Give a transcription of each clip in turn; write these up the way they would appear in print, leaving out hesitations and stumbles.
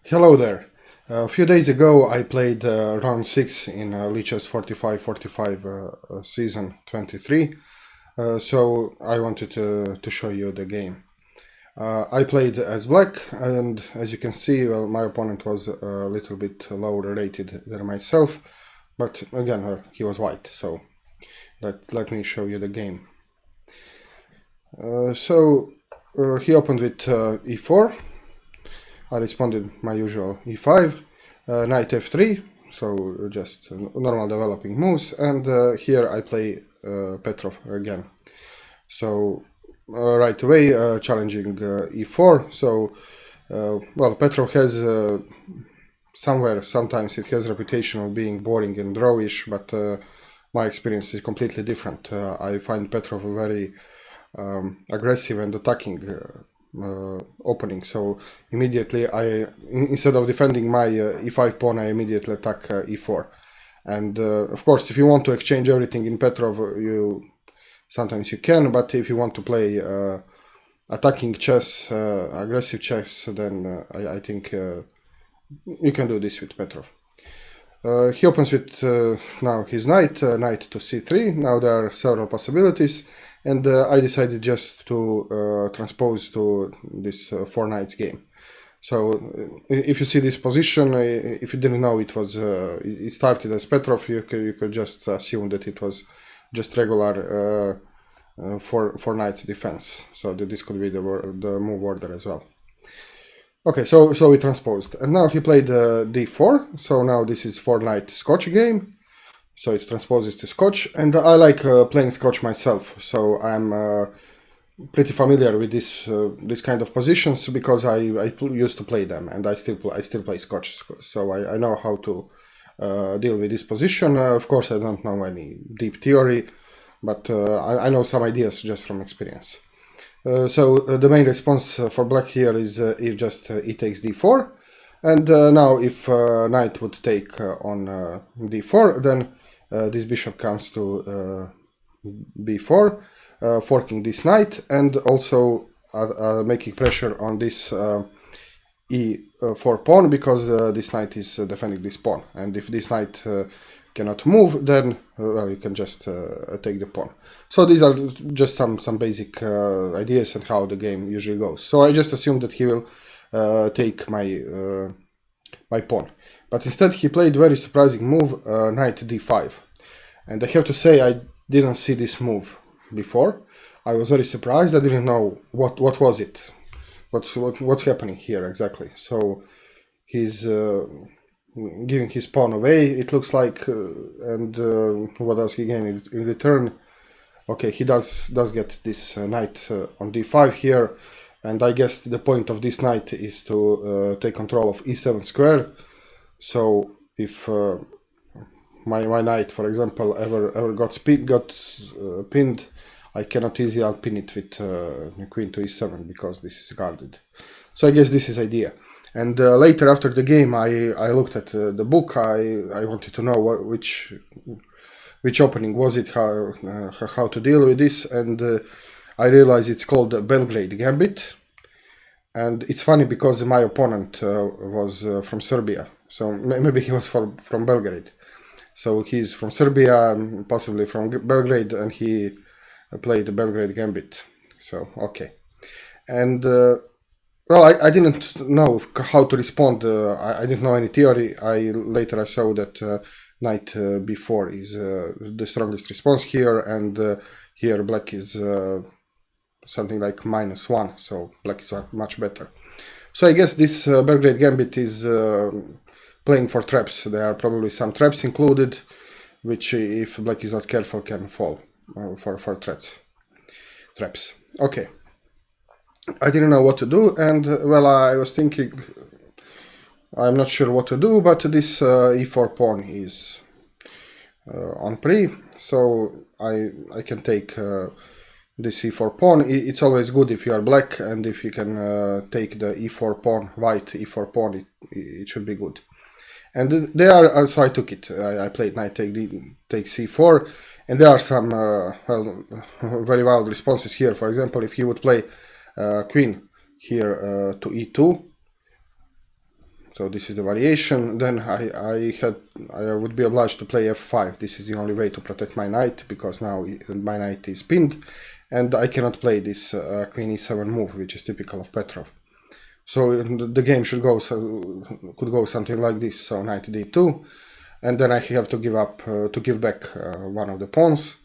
Hello there. A few days ago I played round 6 in Lichess4545 season 23, so I wanted to show you the game. I played as black, and as you can see, well, my opponent was a little bit lower rated than myself, but again, well, he was white, so let me show you the game. He opened with e4. I responded my usual e5, knight f3, so just normal developing moves, and here I play Petrov again. So right away challenging e4. So well, Petrov has sometimes it has reputation of being boring and drawish, but my experience is completely different. I find Petrov very aggressive and attacking opening, so immediately instead of defending my e5 pawn, I immediately attack e4. And of course, if you want to exchange everything in Petrov, sometimes you can, but if you want to play attacking chess, aggressive chess, then I think you can do this with Petrov. He opens with now his knight to c3. Now there are several possibilities, and I decided just to transpose to this 4 knights game. So if you see this position, if you didn't know it started as Petrov, you could just assume that it was just regular 4 knights defense. So this could be the move order as well. Okay, so we transposed, and now he played d4. So now this is 4 knight Scotch game. So it transposes to Scotch, and I like playing Scotch myself. So I'm pretty familiar with this kind of positions because I used to play them, and I still play Scotch. So I know how to deal with this position. Of course, I don't know any deep theory, but I know some ideas just from experience. So the main response for black here is if just e takes d4, and now if knight would take on d4, then this bishop comes to b4, forking this knight, and also making pressure on this e4 pawn, because this knight is defending this pawn, and if this knight cannot move, then well, you can just take the pawn. So these are just some basic ideas and how the game usually goes. So I just assumed that he will take my my pawn, but instead he played very surprising move, knight d5, and I have to say I didn't see this move before. I was very surprised. I didn't know what was it, what's happening here exactly. So he's giving his pawn away, it looks like, and what else he gained in return? Okay, he does get this knight on d5 here, and I guess the point of this knight is to take control of e7 square. So if my knight, for example, ever got pinned, I cannot easily unpin it with queen to e7 because this is guarded. So I guess this is idea. And later, after the game, I looked at the book. I wanted to know which opening was it, how to deal with this, and I realized it's called Belgrade Gambit. And it's funny because my opponent was from Serbia, so maybe he was from Belgrade. So he's from Serbia, possibly from Belgrade, and he played the Belgrade Gambit. So okay, and well, I didn't know how to respond. I didn't know any theory. Later I saw that knight b4 is the strongest response here, and here black is something like -1, so black is much better. So I guess this Belgrade Gambit is playing for traps. There are probably some traps included, which if black is not careful can fall for traps. Okay. I didn't know what to do, and well, I was thinking, I'm not sure what to do, but this e4 pawn is on pre, so I can take this e4 pawn. It's always good if you are black, and if you can take the e4 pawn, white e4 pawn, it should be good. And so I took it. I played knight take c4, and there are some well, very wild responses here. For example, if he would play queen here to e2, So this is the variation. Then I would be obliged to play f5. This is the only way to protect my knight, because now my knight is pinned, and I cannot play this queen e7 move, which is typical of Petrov. So the game could go something like this. So knight d2, and then I have to give back one of the pawns.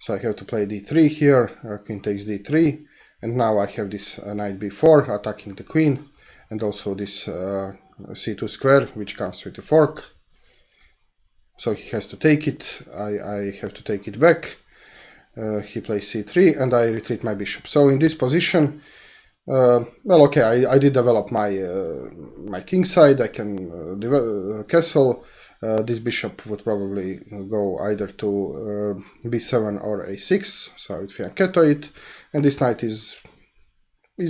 So I have to play d3 here. Queen takes d3, and now I have this knight b4 attacking the queen, and also this c2 square, which comes with the fork. So he has to take it. I have to take it back. He plays c3, and I retreat my bishop. So in this position, well, okay, I did develop my my king side. I can castle. This bishop would probably go either to b7 or a6, so I would fianchetto it, and this knight is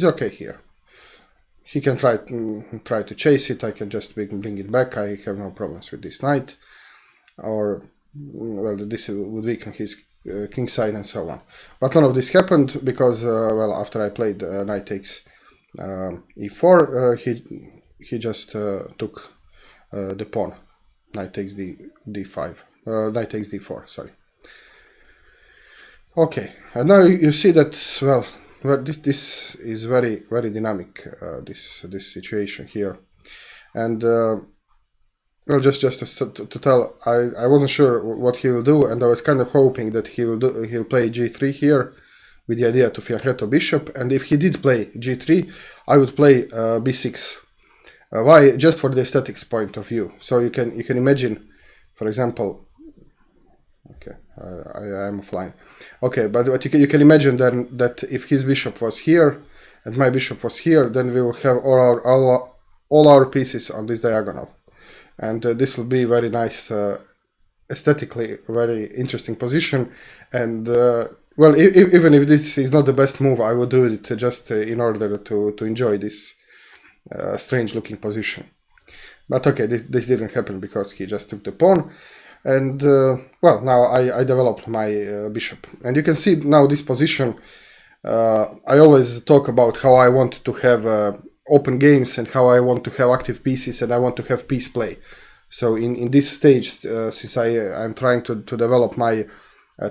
okay here. He can try to chase it. I can just bring it back. I have no problems with this knight, or well, this would weaken his king side and so on. But none of this happened because well, after I played knight takes e4, he just took the pawn. Knight takes d5. Knight takes d4. Sorry. Okay, and now you see that well this is very dynamic. This situation here, and well, just to tell, I wasn't sure what he will do, and I was kind of hoping that he'll play g3 here, with the idea to fianchetto bishop, and if he did play g3, I would play b6. Why? Just for the aesthetics point of view. So you can imagine, for example, okay, I am offline. Okay, but you can imagine then that if his bishop was here and my bishop was here, then we will have all our pieces on this diagonal, and this will be very nice, aesthetically very interesting position. And well, even if this is not the best move, I would do it just in order to enjoy this strange looking position. But okay, this didn't happen because he just took the pawn, and well, now I developed my bishop, and you can see now this position. I always talk about how I want to have open games and how I want to have active pieces, and I want to have piece play. So in this stage, since I'm trying to develop my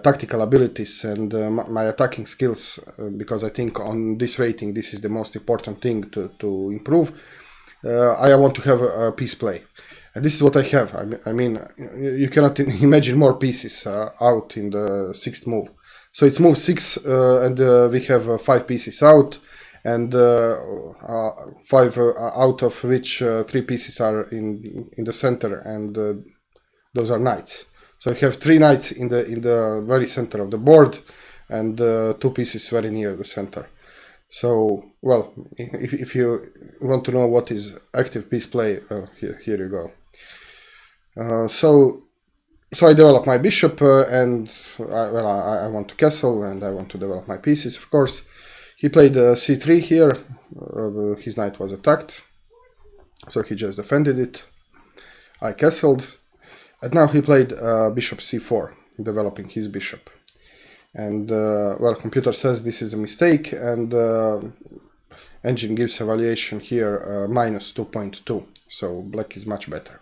tactical abilities and my attacking skills, because I think on this rating this is the most important thing to improve, I want to have a piece play, and this is what I have. I mean, you cannot imagine more pieces out in the sixth move. So it's move 6, and we have 5 pieces out, and 5 out of which 3 pieces are in the center, and those are knights. So you have 3 knights in the very center of the board, and 2 pieces very near the center. So, well, if you want to know what is active piece play, here you go. So I develop my bishop, and I want to castle, and I want to develop my pieces, of course. He played c3 here. His knight was attacked, so he just defended it. I castled. And now he played bishop c4, developing his bishop. And, well, computer says this is a mistake, and engine gives evaluation here minus 2.2. So black is much better.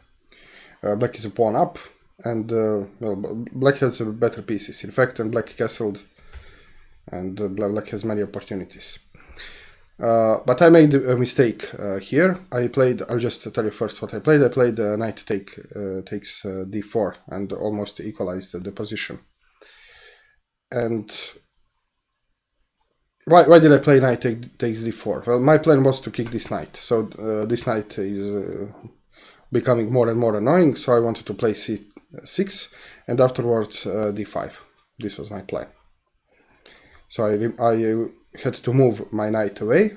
Black is a pawn up, and, well, black has better pieces, in fact, and black castled, and black has many opportunities. But I made a mistake here. I'll just tell you first what I played. I played knight takes d4 and almost equalized the position. And why did I play knight takes d4? Well, my plan was to kick this knight. So this knight is becoming more and more annoying, so I wanted to play c6 and afterwards d5. This was my plan. So I had to move my knight away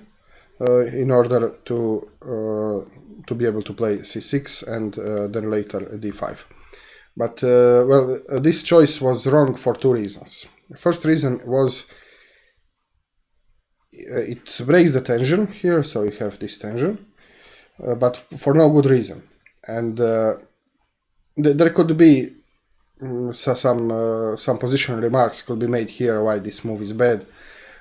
in order to be able to play c6 and then later d5. But well, this choice was wrong for 2 reasons. The first reason was it breaks the tension here, so you have this tension, but for no good reason. And there could be some positional remarks could be made here why this move is bad.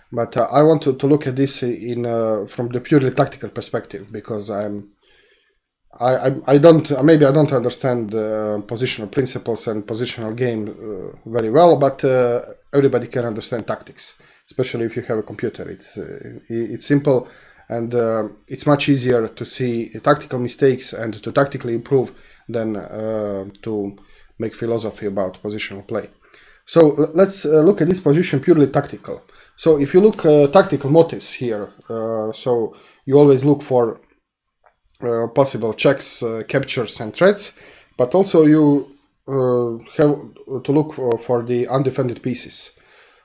But I want to look at this from the purely tactical perspective, because I'm I don't, maybe I don't understand positional principles and positional game very well, but everybody can understand tactics, especially if you have a computer. It's simple, and it's much easier to see tactical mistakes and to tactically improve than to make philosophy about positional play. So let's look at this position purely tactical. So if you look tactical motives here, so you always look for possible checks, captures and threats, but also you have to look for the undefended pieces.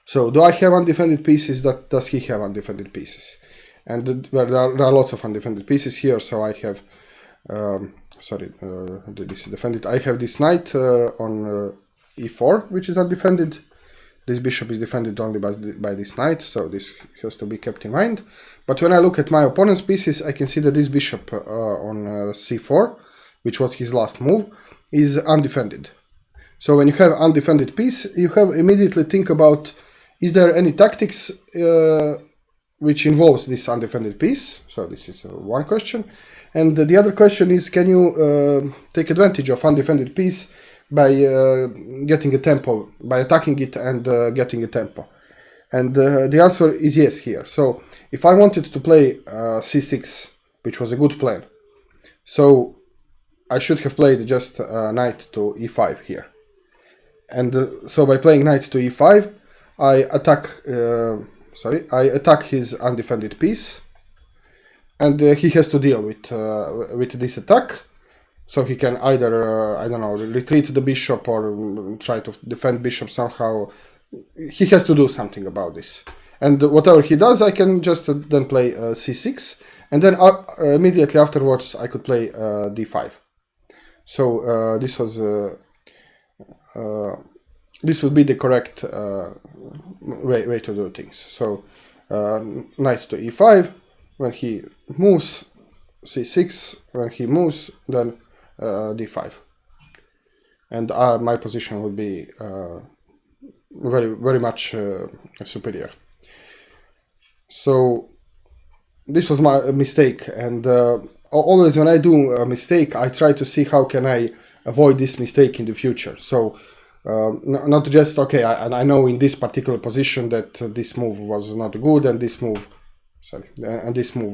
So do I have undefended pieces? Does he have undefended pieces? And there are lots of undefended pieces here. So I have, this is defended. I have this knight on e4, which is undefended. This bishop is defended only by this knight, so this has to be kept in mind. But when I look at my opponent's pieces, I can see that this bishop on c4, which was his last move, is undefended. So when you have undefended piece, you have immediately think about, is there any tactics which involves this undefended piece? So this is one question. And the other question is, can you take advantage of undefended piece by getting a tempo, by attacking it and getting a tempo? And the answer is yes here. So if I wanted to play c6, which was a good plan, so I should have played just knight to e5 here. And so by playing knight to e5, I attack his undefended piece, and he has to deal with this attack. So he can either, I don't know, retreat the bishop or try to defend bishop somehow. He has to do something about this. And whatever he does, I can just then play c6. And then immediately afterwards, I could play d5. So this would be the correct way to do things. So knight to e5, when he moves, c6, when he moves, then d5, and my position would be very much superior. So this was my mistake, and always when I do a mistake, I try to see how can I avoid this mistake in the future. So not just, okay, I know in this particular position that this move was not good and this move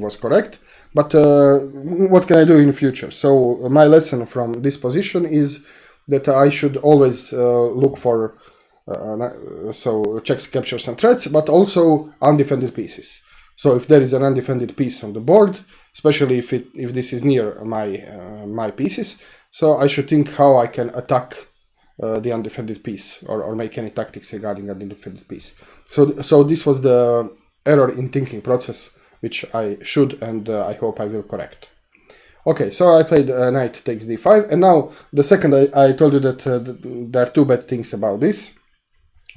was correct, but what can I do in the future? So my lesson from this position is that I should always look for checks, captures and threats, but also undefended pieces. So if there is an undefended piece on the board, especially if this is near my pieces, so I should think how I can attack the undefended piece or make any tactics regarding an undefended piece. So this was the error in thinking process, which I should and I hope I will correct. Okay, so I played knight takes d5, and now the second I told you that there are two bad things about this.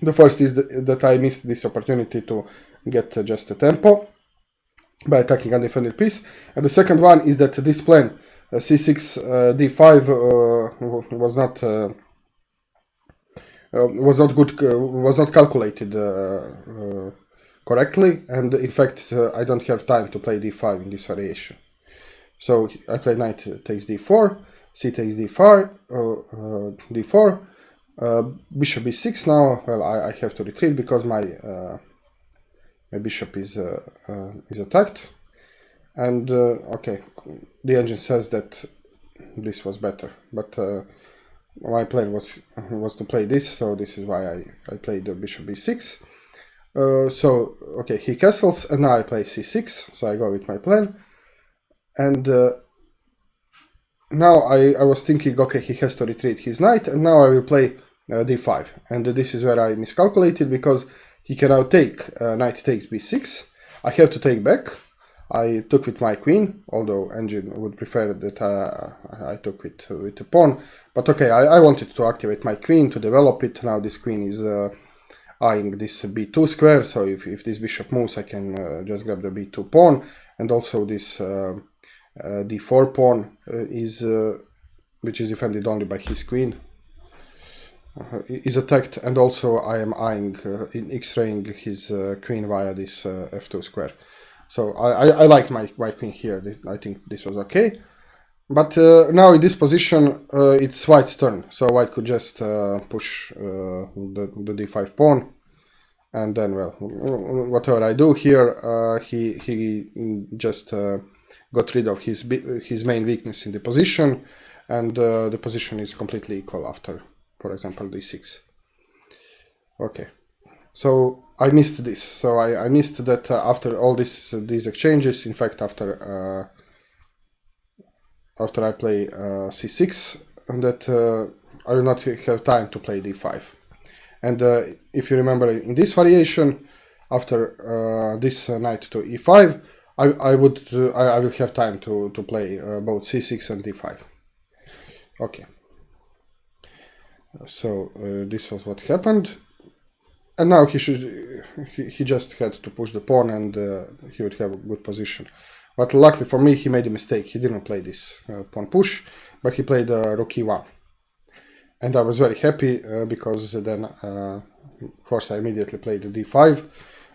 The first is that I missed this opportunity to get just a tempo by attacking undefended piece, and the second one is that this plan c6 d5 was not calculated correctly, and in fact I don't have time to play d5 in this variation. So I play knight takes d4, c takes d4, bishop b6 now. Well, I have to retreat because my bishop is attacked, and okay, the engine says that this was better, but my plan was to play this, so this is why I played the bishop b6. So okay, he castles, and now I play c6, so I go with my plan. And now I was thinking, okay, he has to retreat his knight, and now I will play d5. And this is where I miscalculated, because he can now take knight takes b6. I have to take back. I took with my queen, although engine would prefer that I took with the pawn. But okay, I wanted to activate my queen to develop it. Now this queen is eyeing this b2 square, so if this bishop moves, I can just grab the b2 pawn. And also this d4 pawn which is defended only by his queen, is attacked, and also I am eyeing in x-raying his queen via this f2 square. So I like my queen here. I think this was okay. But now in this position, it's white's turn, so white could just push the d5 pawn, and then, well, whatever I do here, he just got rid of his main weakness in the position, and the position is completely equal after, for example, d6. Okay, so I missed this. So I missed that after all these exchanges. In fact, after I play c6, that I will not have time to play d5. And if you remember, in this variation, after this knight to e5, I will have time to play both c6 and d5. Okay. So this was what happened, and now he just had to push the pawn, and he would have a good position. But luckily for me, he made a mistake. He didn't play this pawn push, but he played rook e1. And I was very happy because then, of course, I immediately played the d5.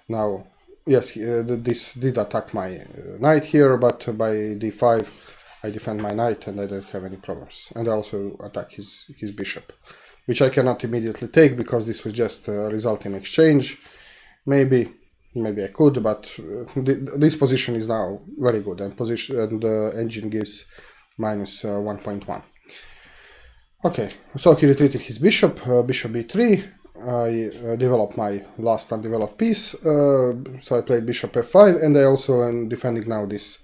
Now, yes, this did attack my knight here, but by d5, I defend my knight and I don't have any problems. And I also attack his bishop, which I cannot immediately take because this was just a result in exchange. Maybe I could, but this position is now very good, and the engine gives minus 1.1. Okay, so he retreated his bishop, bishop b3. I developed my last undeveloped piece, so I played bishop f5, and I also am defending now this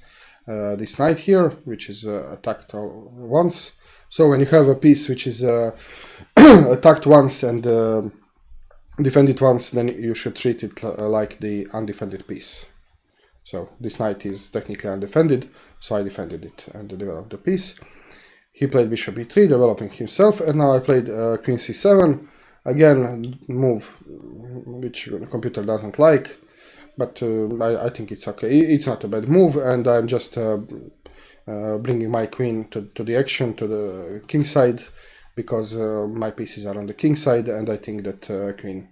knight here, which is attacked once. So when you have a piece which is attacked once and defended once, then you should treat it like the undefended piece. So this knight is technically undefended, so I defended it and developed the piece. He played bishop e3, developing himself, and now I played queen c7. Again, move which the computer doesn't like, but I think it's okay. It's not a bad move, and I'm just bringing my queen to the action, to the king side, because my pieces are on the king side, and I think that queen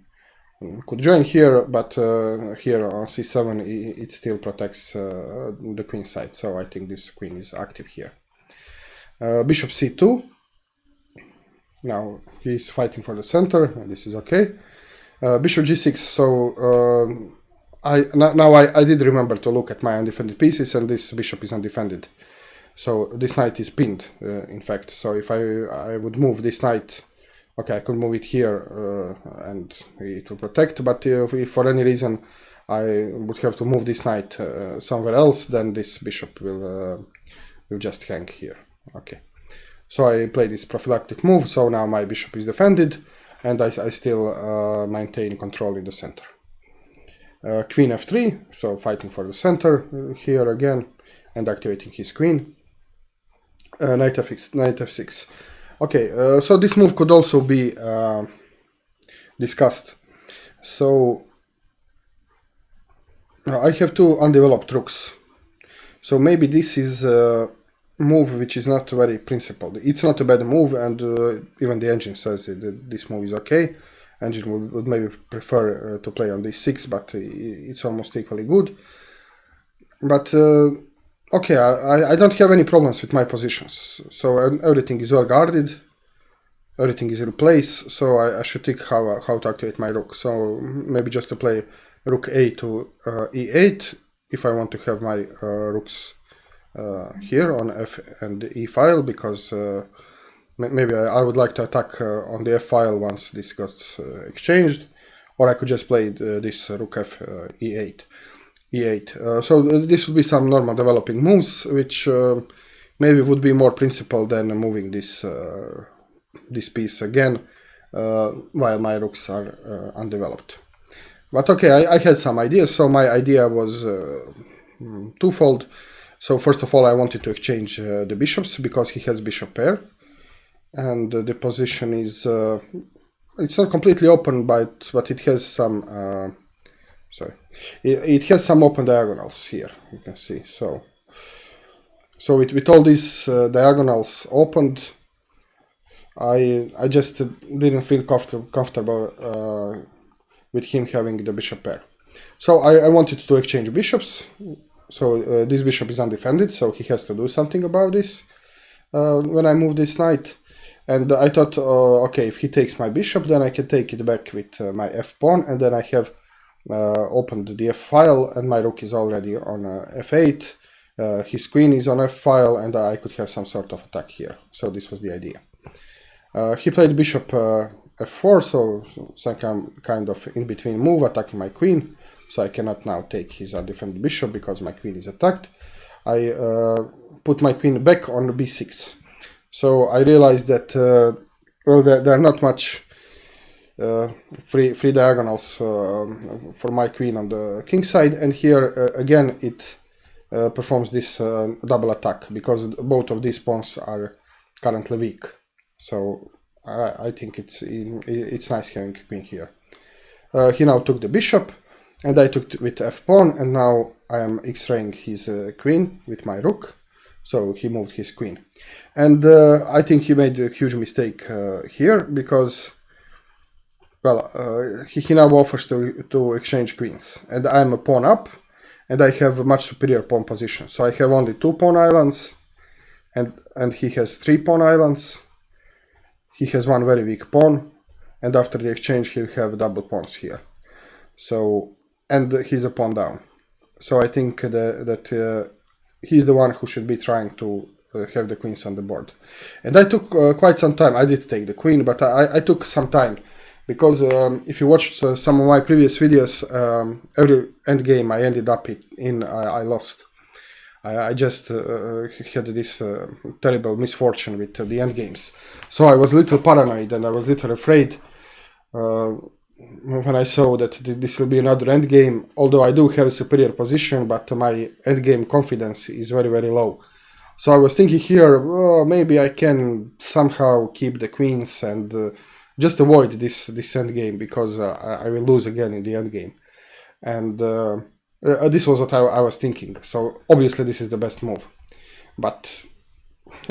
could join here, but here on c7 it still protects the queen side, so I think this queen is active here. Bishop c2. Now he's fighting for the center, and this is okay. Bishop g6. So I did remember to look at my undefended pieces, and this bishop is undefended. So this knight is pinned, in fact. So if I would move this knight, okay, I could move it here and it will protect. But if for any reason I would have to move this knight somewhere else, then this bishop will just hang here. Okay, so I play this prophylactic move. So now my bishop is defended, and I still maintain control in the center. Queen f3, so fighting for the center here again, and activating his queen. Knight f6. Okay, so this move could also be discussed. So I have two undeveloped rooks. So maybe this is a move which is not very principled. It's not a bad move, and even the engine says that this move is okay. Engine would maybe prefer to play on d6, but it's almost equally good. But okay, I don't have any problems with my positions. So everything is well guarded, everything is in place. So I should think how to activate my rook. So maybe just to play rook a to e8 if I want to have my rooks here on f and e file, because maybe I would like to attack on the f file once this got exchanged, or I could just play this rook f e8. So this would be some normal developing moves, which maybe would be more principled than moving this piece again while my rooks are undeveloped. But okay, I had some ideas. So my idea was twofold. So first of all, I wanted to exchange the bishops because he has bishop pair, and the position is it's not completely open, but it has some it has some open diagonals here, you can see. So with all these diagonals opened, I just didn't feel comfortable with him having the bishop pair. So I wanted to exchange bishops. So this bishop is undefended, so he has to do something about this. when I moved this knight. And I thought, okay, if he takes my bishop, then I can take it back with my f pawn, and then I have opened the f file, and my rook is already on f8. His queen is on f file, and I could have some sort of attack here. So this was the idea. He played bishop f4, so some kind of in-between move, attacking my queen. So I cannot now take his undefended bishop because my queen is attacked. I put my queen back on b6. So I realized that well, there are not much free diagonals for my queen on the king side, and here again it performs this double attack because both of these pawns are currently weak. So I think it's nice having a queen here. He now took the bishop, and I took with f pawn, and now I am x-raying his queen with my rook. So he moved his queen, and I think he made a huge mistake here because, well, he now offers to exchange queens, and I'm a pawn up, and I have a much superior pawn position. So I have only 2 pawn islands, and he has 3 pawn islands. He has 1 very weak pawn, and after the exchange he'll have double pawns here. So, and he's a pawn down. So I think that he's the one who should be trying to have the queens on the board. And I took quite some time. I did take the queen, but I took some time because if you watched some of my previous videos, every endgame I ended up in, I lost. I just had this terrible misfortune with the endgames. So I was a little paranoid and I was a little afraid when I saw that this will be another endgame, although I do have a superior position, but my endgame confidence is very, very low. So I was thinking here, oh, maybe I can somehow keep the queens and just avoid this endgame, because I will lose again in the endgame. And this was what I was thinking. So obviously this is the best move. But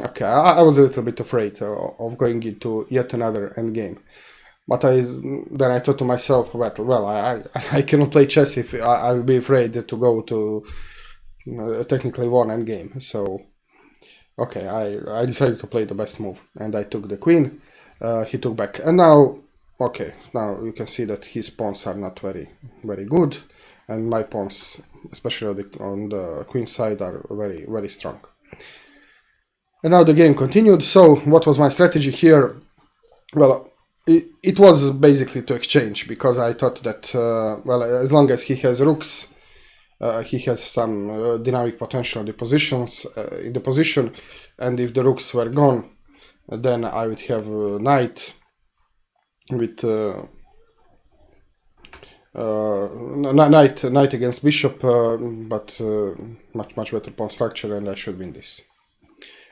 okay, I was a little bit afraid of going into yet another endgame. But then I thought to myself, well, I cannot play chess if I will be afraid to go to technically one endgame. So, okay, I decided to play the best move, and I took the queen. He took back, and now, okay, now you can see that his pawns are not very, very good, and my pawns, especially on the queen side, are very, very strong. And now the game continued. So, what was my strategy here? Well, it was basically to exchange, because I thought that, well, as long as he has rooks, he has some dynamic potential in the position, and if the rooks were gone, then I would have a knight with knight against bishop, but much better pawn structure, and I should win this.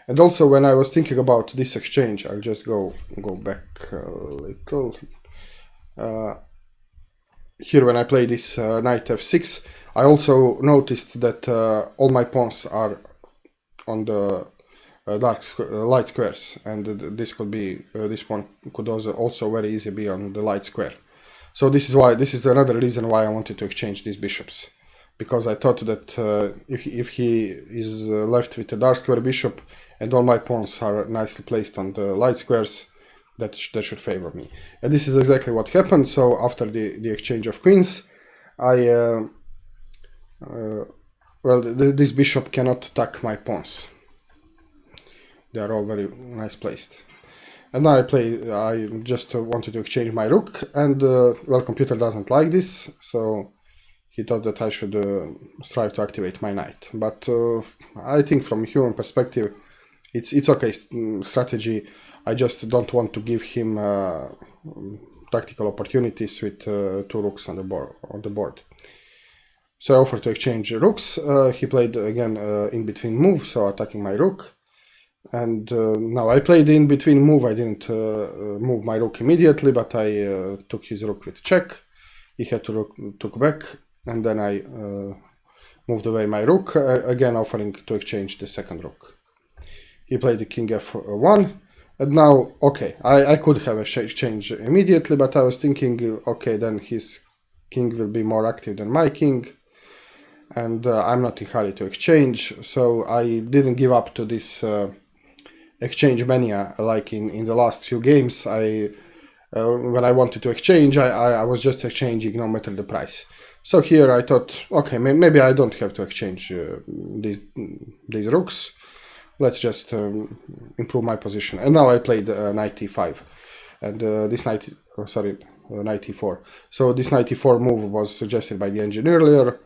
And also, when I was thinking about this exchange, I'll just go back a little. Here, when I play this knight f6, I also noticed that all my pawns are on the light squares, and this could be this pawn could also very easily be on the light square. So this is another reason why I wanted to exchange these bishops, because I thought that if he is left with a dark square bishop and all my pawns are nicely placed on the light squares, that should favor me. And this is exactly what happened. So after the exchange of queens, well, this bishop cannot attack my pawns. They are all very nice placed. And now I just wanted to exchange my rook, and well, computer doesn't like this, so he thought that I should strive to activate my knight. But I think from a human perspective, it's okay strategy. I just don't want to give him tactical opportunities with 2 rooks on the board. So I offered to exchange rooks. He played again in between move, so attacking my rook. And now I played the in between move. I didn't move my rook immediately, but I took his rook with check. He had to took back, and then I moved away my rook, again offering to exchange the second rook. He played the king f1, and now, okay, I could have a exchange immediately, but I was thinking, okay, then his king will be more active than my king, and I'm not in a hurry to exchange, so I didn't give up to this exchange mania like in the last few games. When I wanted to exchange, I was just exchanging no matter the price. So here I thought, okay, maybe I don't have to exchange these rooks. Let's just improve my position. And now I played knight e5, and this knight, knight e4. So this knight e4 move was suggested by the engine earlier,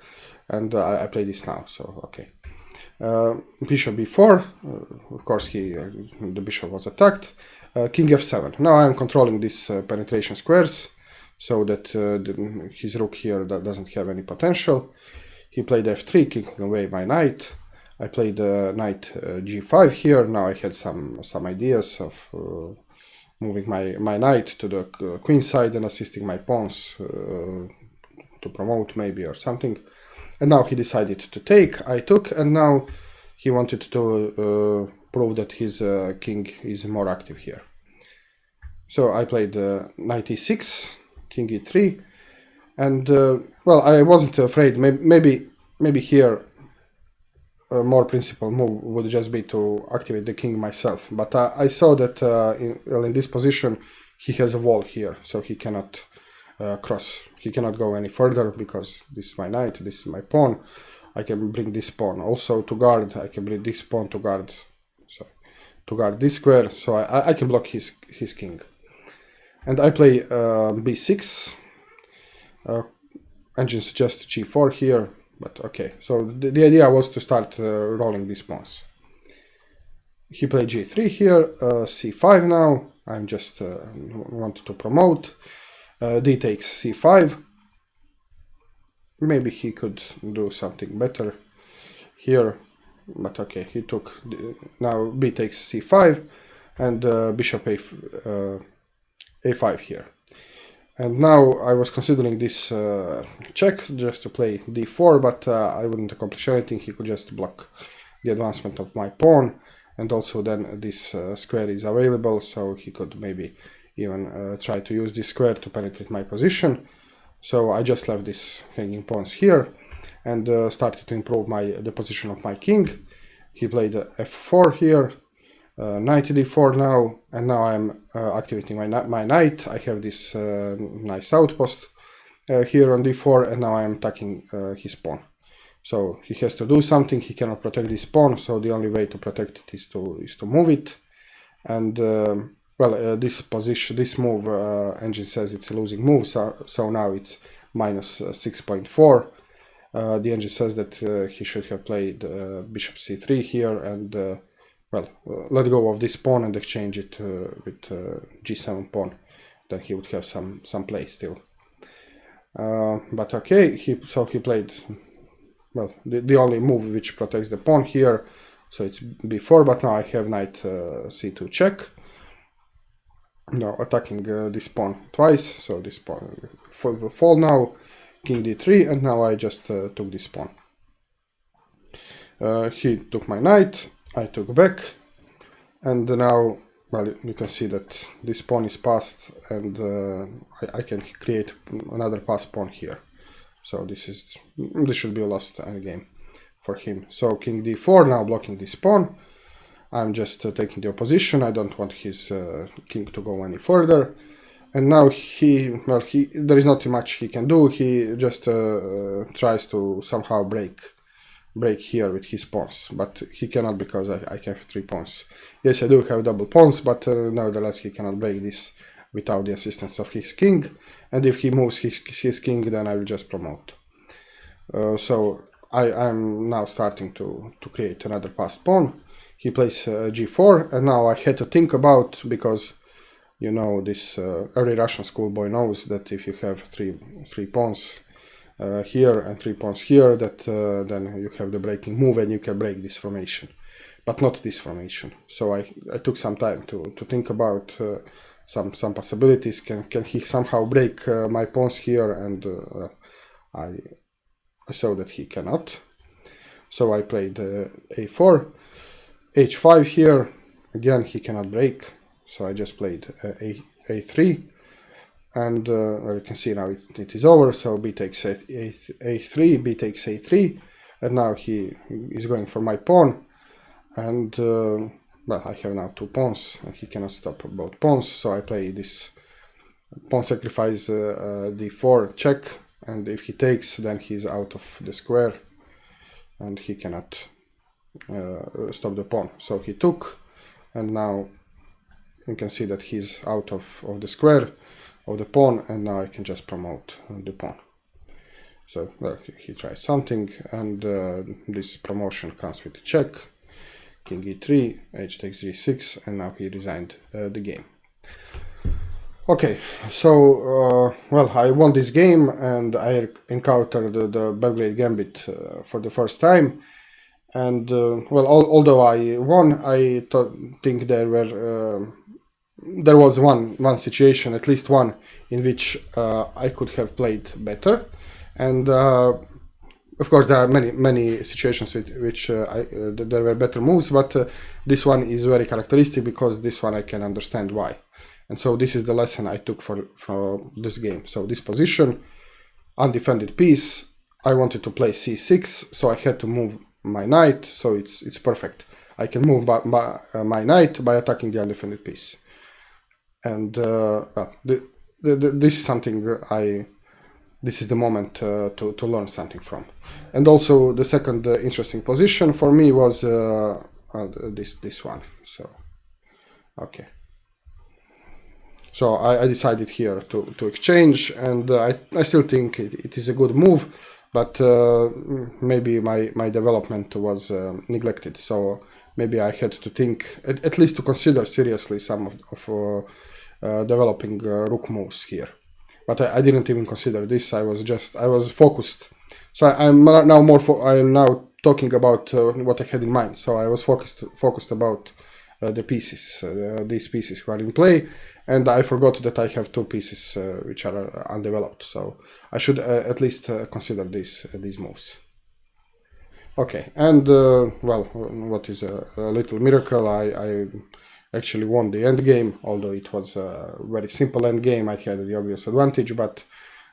and I play this now. So okay, bishop b4. Of course, the bishop was attacked. King f7. Now I'm controlling these penetration squares, so that his rook here doesn't have any potential. He played f3, kicking away my knight. I played knight g5 here. Now I had some ideas of moving my knight to the queen side and assisting my pawns to promote maybe or something. And now he decided to take. I took, and now he wanted to prove that his king is more active here. So I played knight e6, king e3, and well, I wasn't afraid. Maybe here a more principled move would just be to activate the king myself. But I saw that in this position he has a wall here, so he cannot cross. He cannot go any further because this is my knight, this is my pawn. I can bring this pawn also to guard. I can bring this pawn to guard, so to guard this square. So I can block his king. And I play b6. Engine suggests g4 here, but okay. So the idea was to start rolling these pawns. He played g3 here, c5 now. I'm just wanted to promote. D takes c5. Maybe he could do something better here, but okay, he took. Now b takes c5, and bishop a5 here. And now I was considering this check just to play d4, but I wouldn't accomplish anything. He could just block the advancement of my pawn, and also then this square is available, so he could maybe even try to use this square to penetrate my position. So I just left these hanging pawns here and started to improve the position of my king. He played f4 here, knight d4 now, and now I'm activating my knight. I have this nice outpost here on d4, and now I'm attacking his pawn. So he has to do something. He cannot protect this pawn, so the only way to protect it is to move it. And well, this move, engine says it's a losing move, so now it's minus 6.4. The engine says that he should have played bishop c3 here and well, let go of this pawn and exchange it with g7 pawn. Then he would have some play still. But okay, so he played, well, the only move which protects the pawn here, so it's b4, but now I have knight c2 check. Now attacking this pawn twice, so this pawn will fall now, king d3, and now I just took this pawn. He took my knight, I took back, and now, well, you can see that this pawn is passed, and I can create another passed pawn here. So this should be a lost game for him. So king d4, now blocking this pawn. I'm just taking the opposition. I don't want his king to go any further. And now there is not much he can do. He just tries to somehow break here with his pawns, but he cannot because I have 3 pawns. Yes, I do have double pawns, but nevertheless he cannot break this without the assistance of his king. And if he moves his king, then I will just promote. So I'm now starting to create another passed pawn. He plays g4, and now I had to think about, because you know, this every Russian schoolboy knows that if you have three pawns here and 3 pawns here, that then you have the breaking move and you can break this formation, but not this formation. So I took some time to think about some possibilities. Can he somehow break my pawns here? And I saw that he cannot. So I played a4, h5 here. Again, he cannot break. So I just played a3. And well, you can see now it is over. So b takes a3, b takes a3, and now he is going for my pawn. And well, I have now 2 pawns, and he cannot stop both pawns, so I play this pawn sacrifice d4 check, and if he takes, then he's out of the square, and he cannot stop the pawn. So he took, and now you can see that he's out of the square of the pawn, and now I can just promote the pawn. So well, he tried something, and this promotion comes with a check, king e3, h takes g6, and now he resigned the game. Okay, so well, I won this game, and I encountered the Belgrade Gambit for the first time. And well, although I won, I think there was one situation, at least one, in which I could have played better. And of course, there are many situations with which there were better moves, but this one is very characteristic because this one I can understand why. And so this is the lesson I took from this game. So this position, undefended piece, I wanted to play c6, so I had to move my knight, so it's perfect. I can move my knight by attacking the undefended piece. And well, this is something this is the moment to learn something from. And also the second interesting position for me was this one. So okay. So I decided here to exchange, and I still think it is a good move, but maybe my development was neglected. So maybe I had to think, at least to consider seriously some of developing rook moves here. But I didn't even consider this. I was focused. So I'm now talking about what I had in mind. So I was focused about the pieces, these pieces who are in play, and I forgot that I have 2 pieces which are undeveloped. So I should at least consider these moves. Okay, and well, what is a little miracle? I actually won the endgame, although it was a very simple endgame. I had the obvious advantage, but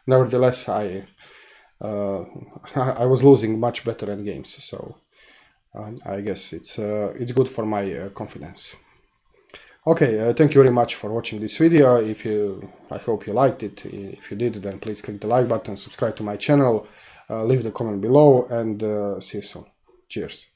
nevertheless, I was losing much better endgames. So I guess it's good for my confidence. Okay, thank you very much for watching this video. I hope you liked it. If you did, then please click the like button, subscribe to my channel, leave the comment below, and see you soon. Cheers.